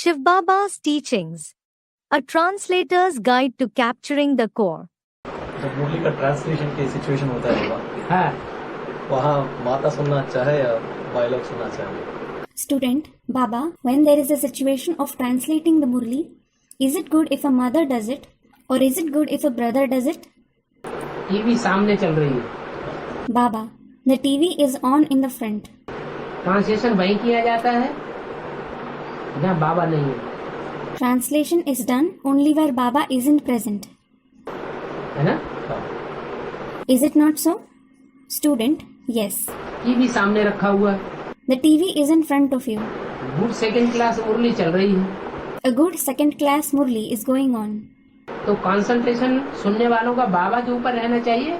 Shiv Baba's Teachings, a translator's guide to capturing the core. जब मुरली का translation की situation होता है बाबा, हाँ, वहाँ माता सुनना अच्छा है या भाई लोग सुनना चाहिए? Student, Baba, when there is a situation of translating the Murli, is it good if a mother does it or is it good if a brother does it? TV सामने चल रही है, Baba, the TV is on in the front. Translation वहीं किया जाता है जहाँ बाबा नहीं है, Translation is done only where Baba isn't present. है ना? Is it not so? Student, yes. TV सामने रखा हुआ है, The TV is in front of you. Good second class मुरली चल रही है, A good second class Murli is going on. तो कंसंट्रेशन सुनने वालों का बाबा के ऊपर रहना चाहिए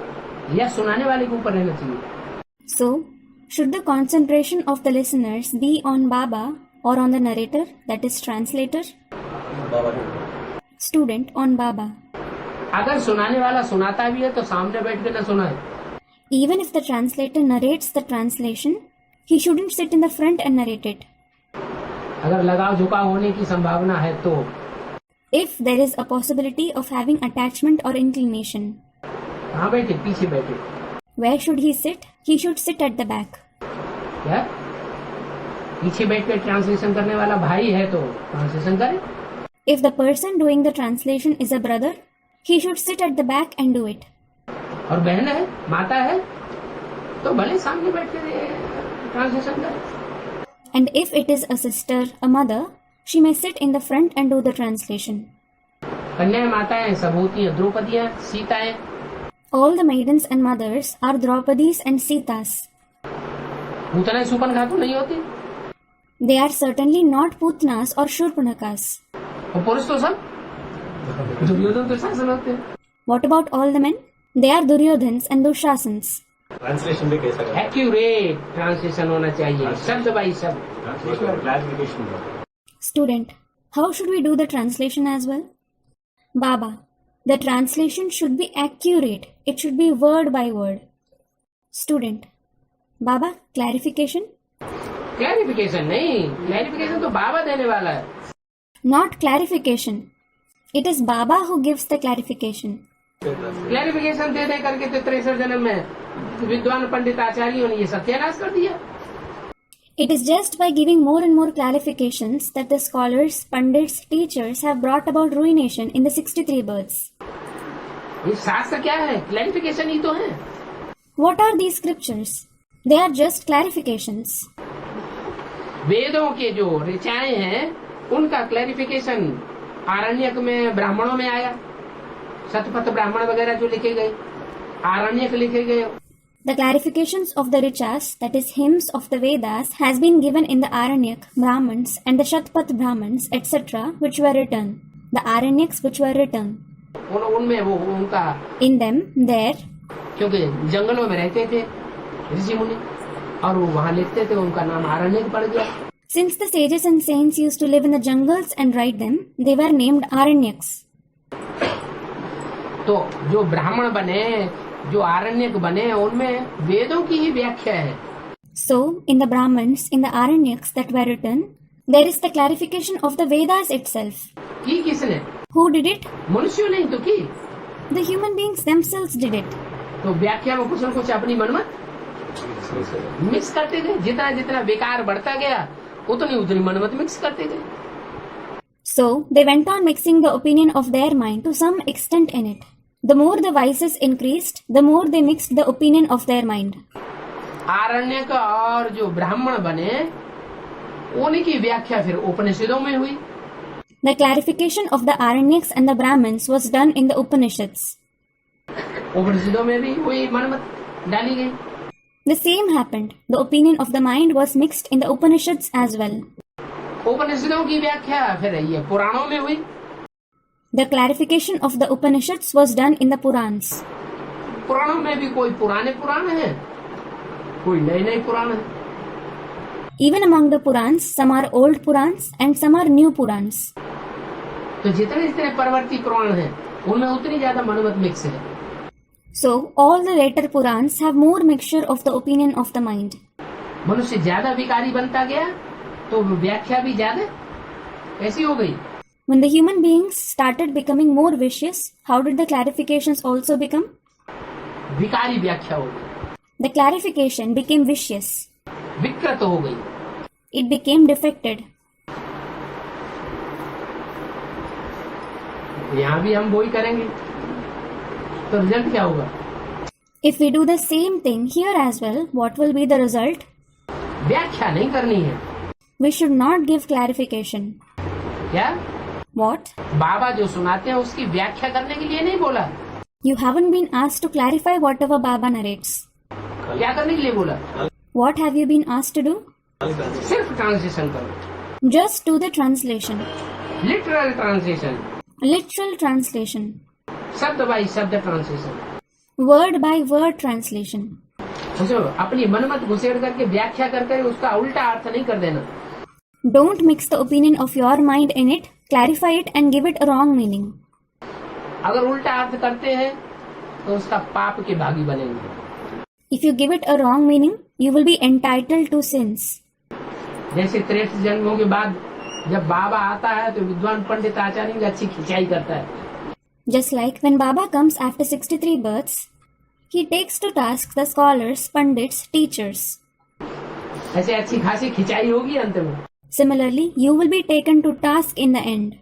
या सुनाने वाले के ऊपर रहना चाहिए? So, should the concentration of the listeners be on Baba or on the narrator, that is translator? बाबा ने Student, on Baba. अगर सुनाने वाला सुनाता भी है तो सामने बैठ के न सुनाए, Even if the translator narrates the translation, he shouldn't sit in the front and narrate it. अगर लगाव झुकाव होने की संभावना है तो If there is a possibility of having attachment or inclination, कहाँ बैठे? पीछे बैठे। where should he sit? He should sit at the back. क्या पीछे बैठ कर ट्रांसलेशन करने वाला भाई है तो ट्रांसलेशन करे, If the person doing the translation is a brother, he should sit at the back and do it. और बहन है, माता है तो भले सामने बैठ कर ट्रांसलेशन करे। And if it is a sister, a mother, she may sit in the front and do the translation. कन्याएं माताएं सब होती हैं, द्रौपदियां, सीताएं, All the maidens and mothers are Draupadis and Sitas. Putana सुपन खातू नहीं होती, They are certainly not Putnas or Shurpanakas. और पुरुष तो सब दुर्योधन दुशासन होते हैं। What about all the men? They are Duryodhans and Dushasans. Translation भी कैसा करना? एक्यूरेट ट्रांसलेशन होना चाहिए, शब्द बाई शब्द। Clarification. Student, how should we do the translation as well? Baba, the translation should be accurate. It should be word by word. Student, Baba, clarification? Clarification नहीं, clarification तो बाबा देने वाला है। Not clarification. It is Baba who gives the clarification. Clarification दे दे करके तो 63 जन्म में विद्वान पंडित आचार्यों ने ये सत्यानाश कर दिया। It is just by giving more and more clarifications that the scholars, pandits, teachers have brought about ruination in the 63 births. ये शास्त्र क्या है? क्लैरिफिकेशन ही तो है। What are these scriptures? They are just clarifications. वेदों के जो ऋचाएं हैं उनका क्लैरिफिकेशन आरण्यक में ब्राह्मणों में आया, शतपथ ब्राह्मण वगैरह जो लिखे गए, आरण्यक लिखे गए। The clarifications of the Richas, that is hymns of the Vedas, has been given in the Aranyak, Brahmans and the Shatpat Brahmans, etc., which were written. The Aranyaks which were written. उनमें वो उनका, In them, there, क्योंकि जंगलों में रहते थे ऋषि मुनि और वो वहाँ लिखते थे, उनका नाम आरण्यक पड़ गया। since the sages and saints used to live in the jungles and write them, they were named Aranyaks. तो जो ब्राह्मण बने, जो आरण्यक बने, उनमें वेदों की ही व्याख्या है। So, in the Brahmans, in the Aranyaks that were written, there is the clarification of the Vedas itself. की किसने? Who did it? मनुष्यों ने ही तो की। The human beings themselves did it. तो व्याख्या में कुछ न कुछ अपनी मनमत मिक्स करते गए, जितना जितना बेकार बढ़ता गया उतनी उतनी मनमत मिक्स करते गए। So, they went on mixing the opinion of their mind to some extent in it. The more the vices increased, the more they mixed the opinion of their mind. आरण्यक और जो ब्राह्मण बने उन्हीं की व्याख्या फिर उपनिषदों में हुई। The clarification of the Aranyaks and the Brahmins was done in the Upanishads. उपनिषदों में भी हुई मनमत डाली गई। The same happened. The opinion of the mind was mixed in the Upanishads as well. उपनिषदों की व्याख्या फिर ये पुराणों में हुई। The clarification of the Upanishads was done in the Purans. पुराणों में भी कोई पुराने पुराण हैं, कोई नए नए पुराण हैं। Even among the Purans, some are old Purans and some are new Purans. तो जितने जितने परवर्ती पुराण हैं उनमें उतनी ज्यादा मनोमत मिक्स है। So, all the later Purans have more mixture of the opinion of the mind. मनुष्य ज्यादा विकारी बनता गया तो व्याख्या भी ज्यादा ऐसी हो गई। When the human beings started becoming more vicious, how did the clarifications also become? विकारी व्याख्या हो गई, The clarification became vicious. विकृत हो गई। It became defected. यहाँ भी हम वही करेंगे तो रिजल्ट क्या होगा? If we do the same thing here as well, what will be the result? व्याख्या नहीं करनी है। We should not give clarification. क्या? What? बाबा जो सुनाते हैं उसकी व्याख्या करने के लिए नहीं बोला। You haven't been asked to clarify whatever Baba narrates. क्या करने के लिए बोला? What have you been asked to do? सिर्फ ट्रांसलेशन करो, Just do the translation. Literal translation, Literal translation. शब्द बाई शब्द translation. Word by word translation. समझो, अपनी मनमत घुसेड़ करके व्याख्या करके उसका उल्टा अर्थ नहीं कर देना। Don't mix the opinion of your mind in it, clarify it and give it a wrong meaning. अगर उल्टा अर्थ करते हैं तो उसका पाप के भागी बनेंगे। If you give it a wrong meaning, you will be entitled to sins. जैसे 63 जन्मों के बाद जब बाबा आता है तो विद्वान पंडित आचार्य की अच्छी खिंचाई करता है। Just like when Baba comes after 63 births, he takes to task the scholars, pandits, teachers. ऐसे अच्छी खासी खिंचाई होगी अंत में। Similarly, you will be taken to task in the end.